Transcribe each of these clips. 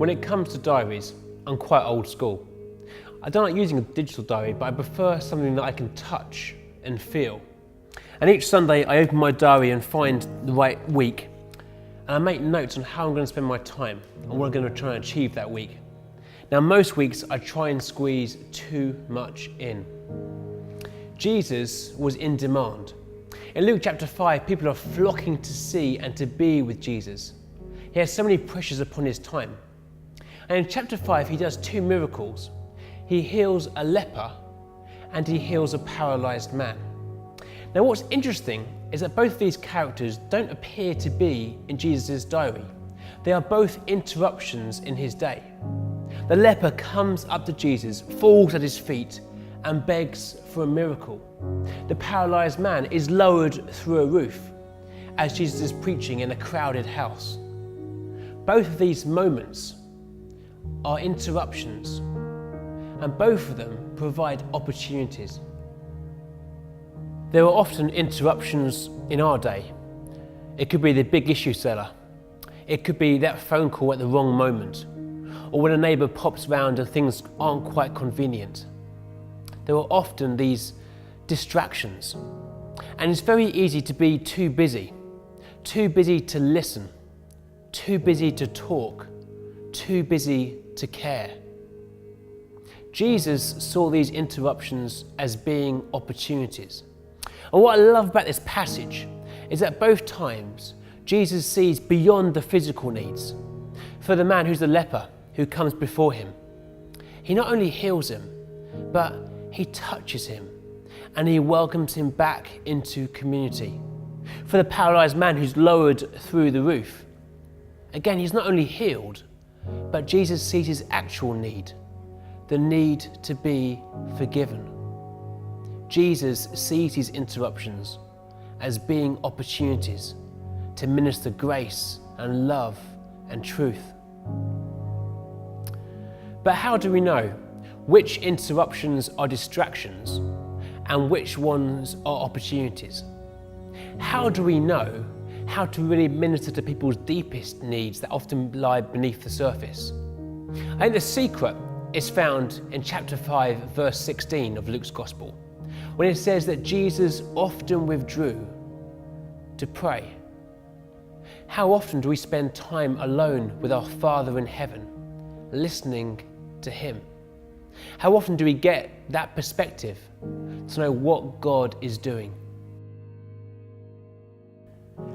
When it comes to diaries, I'm quite old school. I don't like using a digital diary, but I prefer something that I can touch and feel. And each Sunday I open my diary and find the right week, and I make notes on how I'm going to spend my time and what I'm going to try and achieve that week. Now, most weeks I try and squeeze too much in. Jesus was in demand. In Luke chapter 5, people are flocking to see and to be with Jesus. He has so many pressures upon his time. And in chapter 5, he does two miracles. He heals a leper and he heals a paralyzed man. Now, what's interesting is that both of these characters don't appear to be in Jesus' diary. They are both interruptions in his day. The leper comes up to Jesus, falls at his feet, and begs for a miracle. The paralyzed man is lowered through a roof as Jesus is preaching in a crowded house. Both of these moments are interruptions, and both of them provide opportunities. There are often interruptions in our day. It could be the big issue seller. It could be that phone call at the wrong moment, or when a neighbour pops round and things aren't quite convenient. There are often these distractions, and it's very easy to be too busy to listen, too busy to talk, too busy to care. Jesus saw these interruptions as being opportunities. And what I love about this passage is that both times Jesus sees beyond the physical needs. For the man who's the leper who comes before him, he not only heals him, but he touches him and he welcomes him back into community. For the paralyzed man who's lowered through the roof, again, he's not only healed, but Jesus sees his actual need, the need to be forgiven. Jesus sees these interruptions as being opportunities to minister grace and love and truth. But how do we know which interruptions are distractions and which ones are opportunities? How do we know how to really minister to people's deepest needs that often lie beneath the surface? I think the secret is found in chapter 5, verse 16 of Luke's Gospel, when it says that Jesus often withdrew to pray. How often do we spend time alone with our Father in heaven, listening to him? How often do we get that perspective to know what God is doing?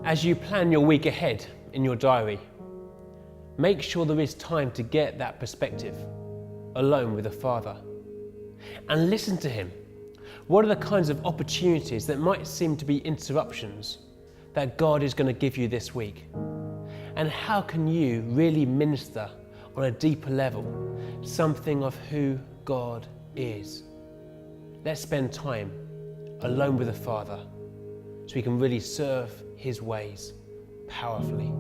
As you plan your week ahead in your diary, make sure there is time to get that perspective alone with the Father and listen to him. What are the kinds of opportunities that might seem to be interruptions that God is going to give you this week? And how can you really minister on a deeper level something of who God is? Let's spend time alone with the Father so we can really serve his ways powerfully.